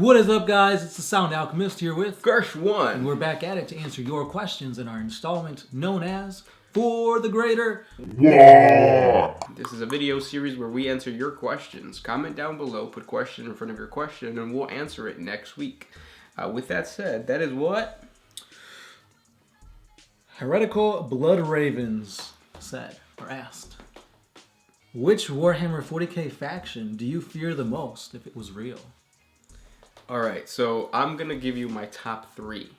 What is up, guys? It's the Sound Alchemist here with Gersh1. and we're back at it to answer your questions in our installment known as For the Greater WAAAGH! This is a video series where we answer your questions. Comment down below, put question in front of your question, and we'll answer it next week. With that said, that is what? Heretical Blood Ravens said, or asked, which Warhammer 40k faction do you fear the most if it was real? Alright, so I'm going to give you my top three.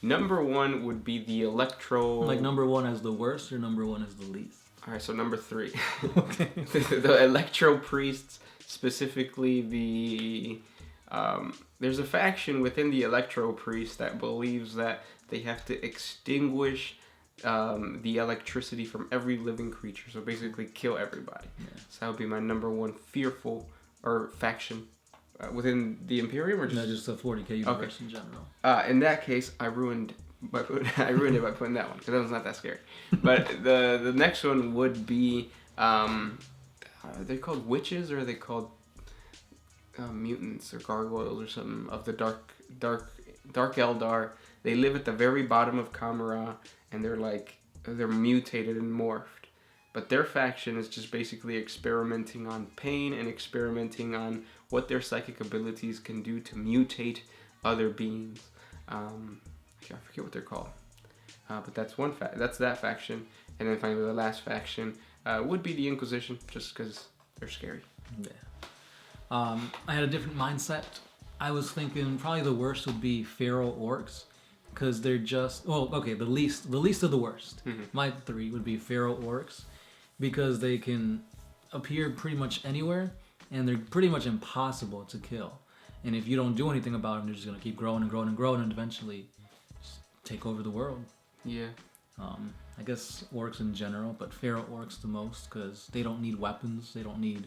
Number one would be the Electro... Like number one as the worst or number one as the least? Alright, so number three. Okay. The Electro Priests, specifically the... there's a faction within the Electro Priests that believes that they have to extinguish the electricity from every living creature. So basically kill everybody. Yeah. So that would be my number one fearful or faction within the Imperium, or just... No, just the 40k universe in general. In that case, I ruined it by putting that one because that was not that scary. But the next one would be are they called witches or are they called mutants or gargoyles or something of the dark Eldar? They live at the very bottom of Kamara, and they're mutated and morphed. But their faction is just basically experimenting on pain and experimenting on what their psychic abilities can do to mutate other beings. I forget what they're called. But that's that's that faction. And then finally the last faction would be the Inquisition, just because they're scary. Yeah. I had a different mindset. I was thinking probably the worst would be feral orcs, because they're just the least of the worst. Mm-hmm. My three would be feral orcs, because they can appear pretty much anywhere, and they're pretty much impossible to kill. And if you don't do anything about them, they're just gonna keep growing and growing and growing, and eventually just take over the world. Yeah. I guess orcs in general, but feral orcs the most, because they don't need weapons. They don't need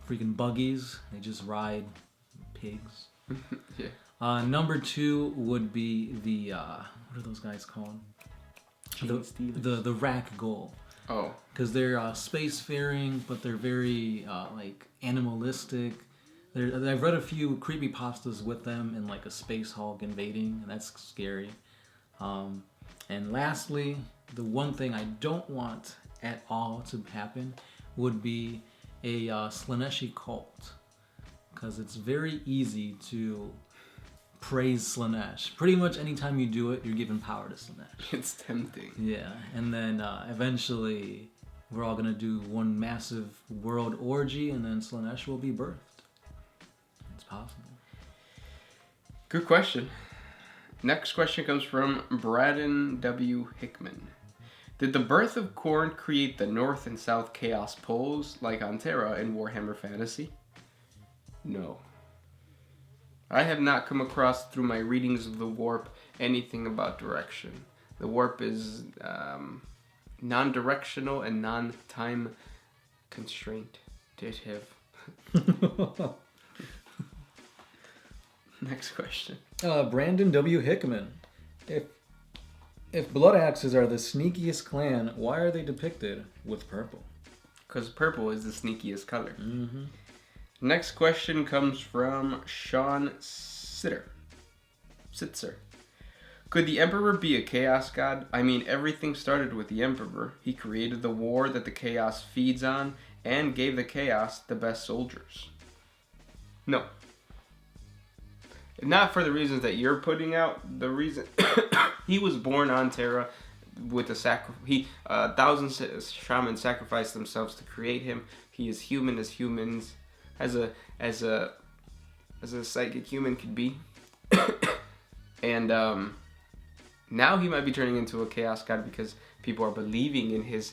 freaking buggies. They just ride pigs. Yeah. Number two would be the what are those guys called? The Rack Goal. Oh. Because they're spacefaring, but they're very animalistic. I've read a few creepypastas with them and like a space hog invading, and that's scary. And lastly, the one thing I don't want at all to happen would be a Slaaneshi cult, because it's very easy to praise Slaanesh. Pretty much anytime you do it, you're giving power to Slaanesh. It's tempting. Yeah, and then eventually we're all gonna do one massive world orgy, and then Slaanesh will be birthed. It's possible. Good question. Next question comes from Braden W. Hickman. Did the birth of Khorne create the North and South Chaos poles like on Terra in Warhammer Fantasy? No. I have not come across through my readings of the Warp anything about direction. The Warp is non-directional and non-time constraintative. Next question. Brandon W. Hickman. If Blood Axes are the sneakiest clan, why are they depicted with purple? Because purple is the sneakiest color. Mm-hmm. Next question comes from Sean Sitzer. Could the Emperor be a chaos god? I mean, everything started with the Emperor. He created the war that the chaos feeds on and gave the chaos the best soldiers. No. Not for the reasons that you're putting out. The reason he was born on Terra with a sacrifice. Thousands of shamans sacrificed themselves to create him. He is human as humans, as a psychic human could be. And now he might be turning into a chaos god because people are believing in his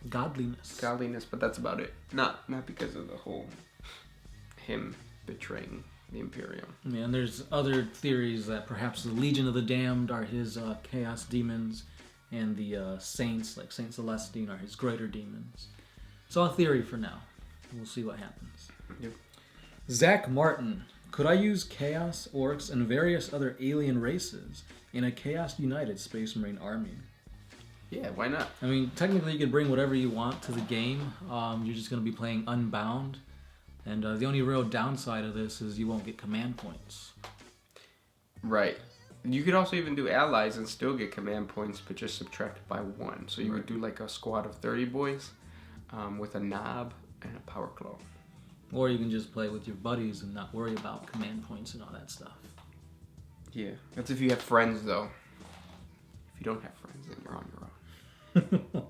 godliness, but that's about it. Not because of the whole him betraying the Imperium. Yeah, and there's other theories that perhaps the Legion of the Damned are his chaos demons, and the saints, like Saint Celestine, are his greater demons. It's all theory for now. We'll see what happens. Yep. Zach Martin. Could I use Chaos, Orcs, and various other alien races in a Chaos United Space Marine army? Yeah, why not? I mean, technically you could bring whatever you want to the game. You're just going to be playing Unbound. And the only real downside of this is you won't get command points. Right. You could also even do allies and still get command points, but just subtracted by 1. So you would do like a squad of 30 boys with a knob and a power claw. Or you can just play with your buddies and not worry about command points and all that stuff. Yeah. That's if you have friends, though. If you don't have friends, then you're on your own.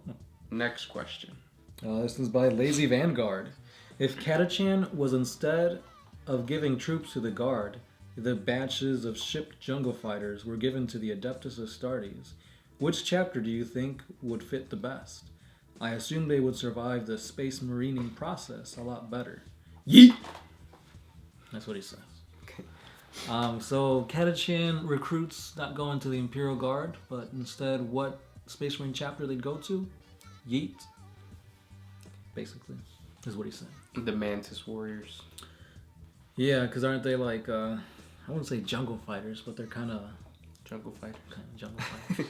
Next question. This is by Lazy Vanguard. If Catachan was instead of giving troops to the Guard, the batches of shipped jungle fighters were given to the Adeptus Astartes, which chapter do you think would fit the best? I assume they would survive the space marining process a lot better. Yeet! That's what he says. Okay. So Catachan recruits not going to the Imperial Guard, but instead what Space Marine chapter they'd go to? Yeet. Basically, is what he said. The Mantis Warriors. Yeah, because aren't they like, I wouldn't say jungle fighters, but they're kind of... Jungle fighters. Kind of jungle fighters.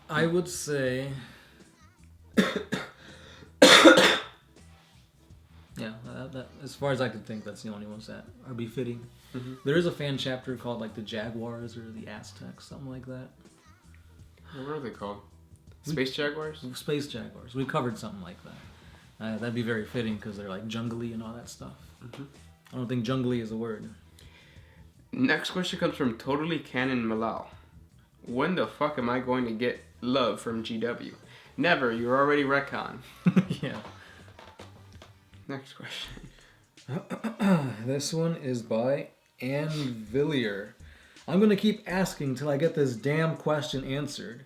I would say... yeah, that, as far as I can think, that's the only ones that are befitting. Mm-hmm. There is a fan chapter called like the Jaguars or the Aztecs, something like that. What are they called? Space Jaguars? Space Jaguars. We covered something like that. That'd be very fitting because they're like jungly and all that stuff. Mm-hmm. I don't think jungly is a word. Next question comes from Totally Canon Malal. When the fuck am I going to get love from GW? Never, you're already retcon. Yeah. Next question. This one is by Ann Villier. I'm going to keep asking till I get this damn question answered.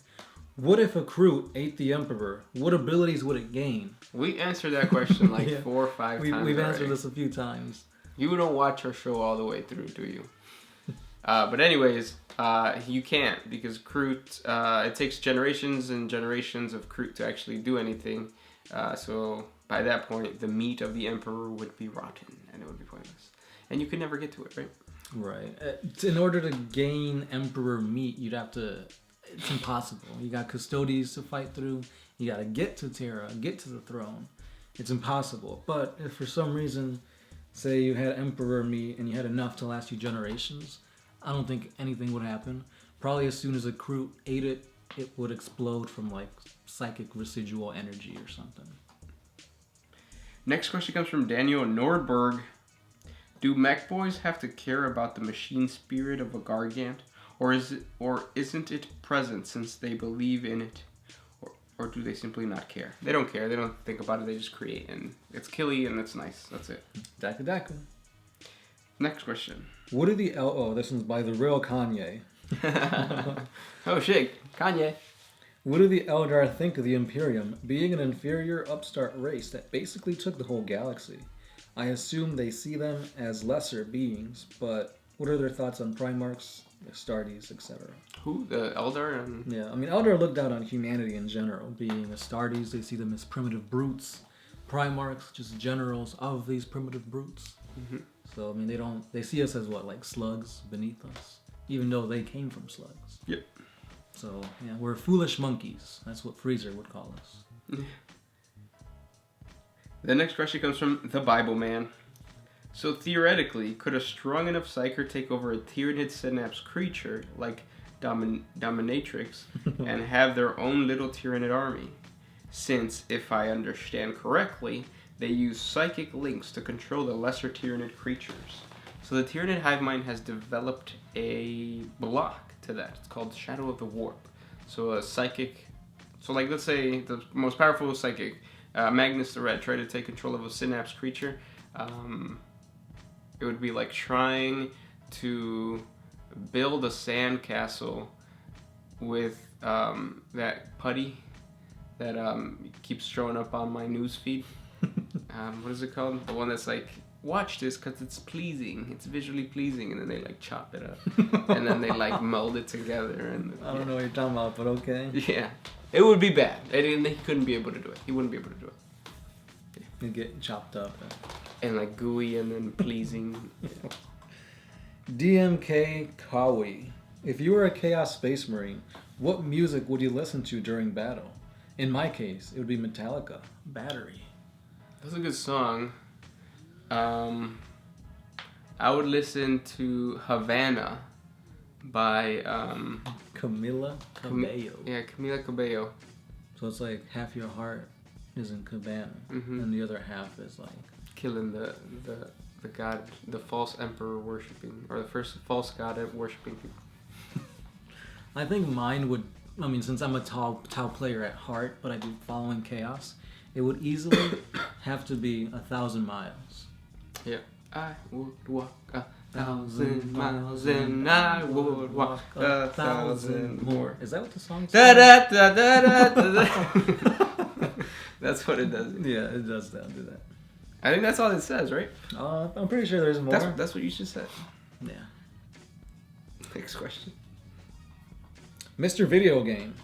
What if a Kroot ate the Emperor? What abilities would it gain? We answered that question like Yeah. 4 or 5 times. We've already. answered this a few times. You don't watch our show all the way through, do you? But anyways, you can't because Kroot, it takes generations and generations of Kroot to actually do anything. So by that point, the meat of the Emperor would be rotten and it would be pointless. And you could never get to it, right? Right. In order to gain Emperor meat, you'd have to... It's impossible. You got Custodes to fight through. You got to get to Terra, get to the throne. It's impossible. But if for some reason, say you had Emperor meat and you had enough to last you generations, I don't think anything would happen. Probably as soon as a Kroot ate it, it would explode from like psychic residual energy or something. Next question comes from Daniel Nordberg. Do mech boys have to care about the machine spirit of a Gargant? Or isn't it present since they believe in it? Or do they simply not care? They don't care. They don't think about it. They just create. And it's killy and it's nice. That's it. Daka Daka. Next question. What do the... Oh, this one's by the real Kanye. Oh, shit. Kanye. What do the Eldar think of the Imperium being an inferior upstart race that basically took the whole galaxy? I assume they see them as lesser beings, but what are their thoughts on Primarchs, Astartes, etc.? Who? The Eldar? Yeah, I mean, Eldar look down on humanity in general. Being Astartes, they see them as primitive brutes. Primarchs, just generals of these primitive brutes. Mm-hmm. So, I mean, they see us as what, like slugs beneath us? Even though they came from slugs. Yep. So, yeah, we're foolish monkeys. That's what Freezer would call us. The next question comes from the Bible Man. So theoretically, could a strong enough Psyker take over a Tyranid Synapse creature like Dominatrix and have their own little Tyranid army? Since, if I understand correctly, they use psychic links to control the lesser Tyranid creatures. So the Tyranid hive mind has developed a block to that. It's called Shadow of the Warp. So a psychic... So like, let's say the most powerful psychic, Magnus the Red, tried to take control of a Synapse creature. It would be like trying to build a sandcastle with that putty that keeps showing up on my news feed. What is it called? The one that's like, watch this because it's pleasing. It's visually pleasing. And then they like chop it up. And then they like meld it together. And I don't know what you're talking about, but okay. Yeah. It would be bad. He couldn't be able to do it. He wouldn't be able to do it. You get chopped up. And like gooey and then pleasing. Yeah. DMK Kawi. If you were a Chaos Space Marine, what music would you listen to during battle? In my case, it would be Metallica, Battery. That's a good song. I would listen to Havana by Camila Cabello. Camila Cabello. So it's like half your heart is in Cabana, Mhm. and the other half is like Killing the god, the false emperor worshipping, or the first false god worshipping people. I think mine would. I mean, since I'm a Tau player at heart, but I do following chaos, it would easily have to be 1,000 miles. Yeah. I would walk 1,000 miles and I would walk 1,000 more. Is that what the song Da says? da da da da da. That's what it does. Yeah, it does do that. I think that's all it says, right? I'm pretty sure there's more. That's what you just said. Yeah. Next question. Mr. Video Game.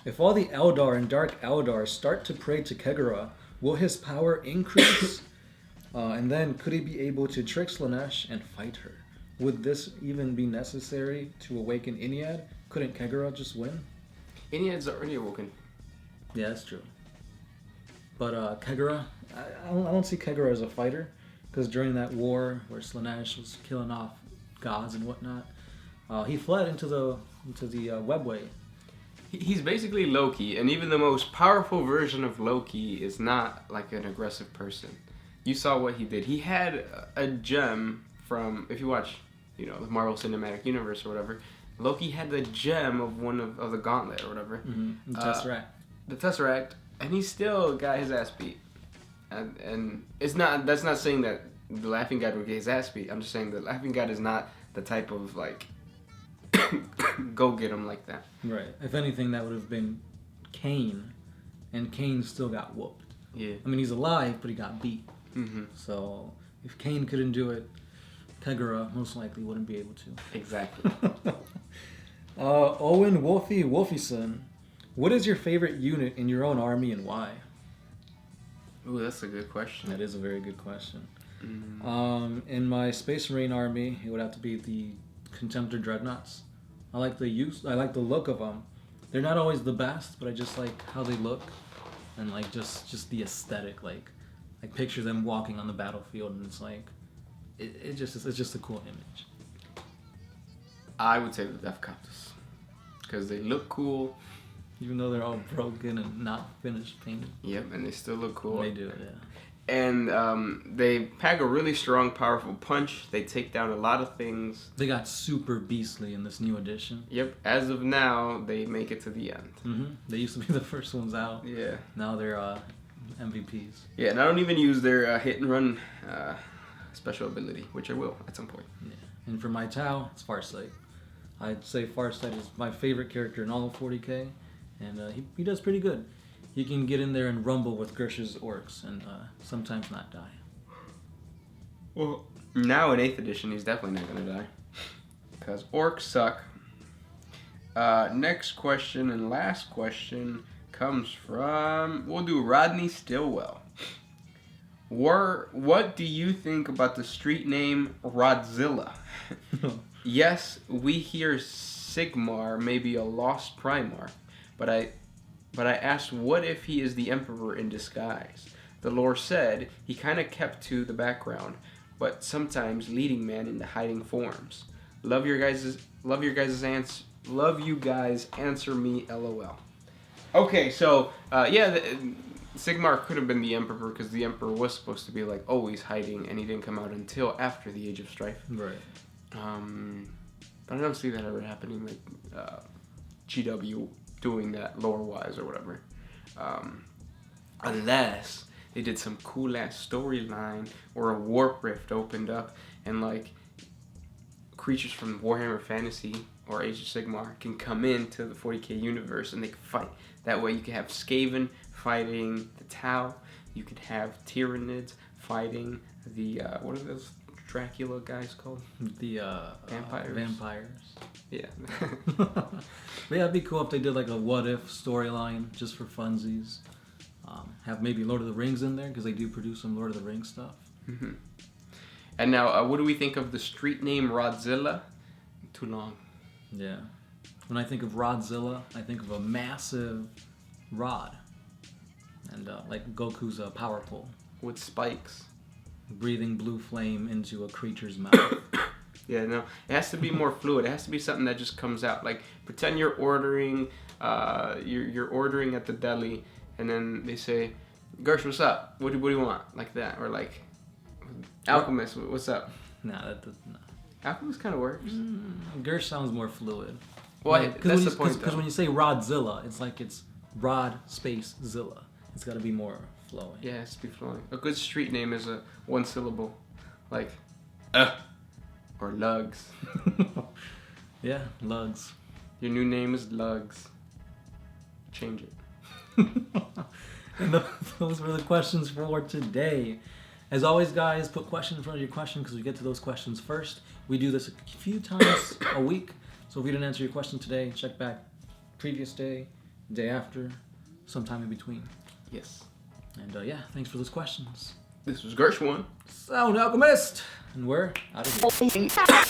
If all the Eldar and Dark Eldar start to pray to Kegara, will his power increase? And then could he be able to trick Slaanesh and fight her? Would this even be necessary to awaken Iniad? Couldn't Kegara just win? Iniad's already awoken. Yeah, that's true. But Kegara, I don't see Kegara as a fighter, because during that war where Slaanesh was killing off gods and whatnot, he fled into the webway. He's basically Loki, and even the most powerful version of Loki is not like an aggressive person. You saw what he did. He had a gem from, if you watch, the Marvel Cinematic Universe or whatever, Loki had the gem of one of the gauntlet or whatever. Mm-hmm. The Tesseract. The Tesseract, and he still got his ass beat. And that's not saying that the Laughing God would get his ass beat. I'm just saying the Laughing God is not the type of like go get him like that. Right. If anything, that would have been Kane, and Kane still got whooped. Yeah. I mean, he's alive, but he got beat. Mm-hmm. So if Kane couldn't do it, Kegara most likely wouldn't be able to. Exactly. Owen Wolfieson, what is your favorite unit in your own army and why? Ooh, that's a good question. That is a very good question. Mm. In my Space Marine army, it would have to be the Contemptor Dreadnoughts. I like the look of them. They're not always the best, but I just like how they look, and like just the aesthetic. Like picture them walking on the battlefield, and it's like it's just a cool image. I would say the Death Copters, because they look cool. Even though they're all broken and not finished painted. Yep, and they still look cool. They do, yeah. And they pack a really strong, powerful punch. They take down a lot of things. They got super beastly in this new edition. Yep, as of now, they make it to the end. Mm-hmm. They used to be the first ones out. Yeah. Now they're MVPs. Yeah, and I don't even use their hit and run special ability, which I will at some point. Yeah. And for my Tau, it's Farsight. I'd say Farsight is my favorite character in all of 40k, and he does pretty good. He can get in there and rumble with Gersh's orcs and sometimes not die. Well, now in 8th edition, he's definitely not going to die. Because orcs suck. Next question and last question comes from... We'll do Rodney Stillwell. What do you think about the street name Rodzilla? Yes, we hear Sigmar may be a lost Primarch, but I asked what if he is the Emperor in disguise. The lore said he kind of kept to the background, but sometimes leading man into hiding forms. Love you guys answer me, LOL. Okay, so Sigmar could have been the Emperor because the Emperor was supposed to be like always hiding, and he didn't come out until after the Age of Strife. Right. But I don't see that ever happening, like GW doing that lore-wise or whatever. Unless they did some cool-ass storyline or a warp rift opened up and like creatures from Warhammer Fantasy or Age of Sigmar can come into the 40k universe and they can fight. That way you can have Skaven fighting the Tau. You could have Tyranids fighting the, what are those Dracula guys called? The vampires. Vampires. Yeah. But yeah, it'd be cool if they did like a what if storyline just for funsies. Have maybe Lord of the Rings in there because they do produce some Lord of the Rings stuff. Mm-hmm. And now, what do we think of the street name Rodzilla? Too long. Yeah. When I think of Rodzilla, I think of a massive rod. And like Goku's power pole. With spikes. breathing blue flame into a creature's mouth. Yeah, no, it has to be more fluid. It has to be something that just comes out. Like, pretend you're ordering, you're ordering at the deli, and then they say, "Gersh, what's up? What do you want?" Like that, or like, "Alchemist, what's up?" Nah, that does not. Alchemist kind of works. Gersh sounds more fluid. Well, Like, that's the point, Because though. when you say Rodzilla, it's like it's Rod space Zilla. It's got to be more flowing. Yeah, it has to be flowing. A good street name is a one syllable, like, or Lugs. Yeah, Lugs. Your new name is Lugs. Change it. And those were the questions for today. As always, guys, put question in front of your question because we get to those questions first. We do this a few times a week. So if we didn't answer your question today, check back previous day, day after, sometime in between. Yes. And yeah, thanks for those questions. This was Gersh 1. Sound Alchemist! And we're out of here.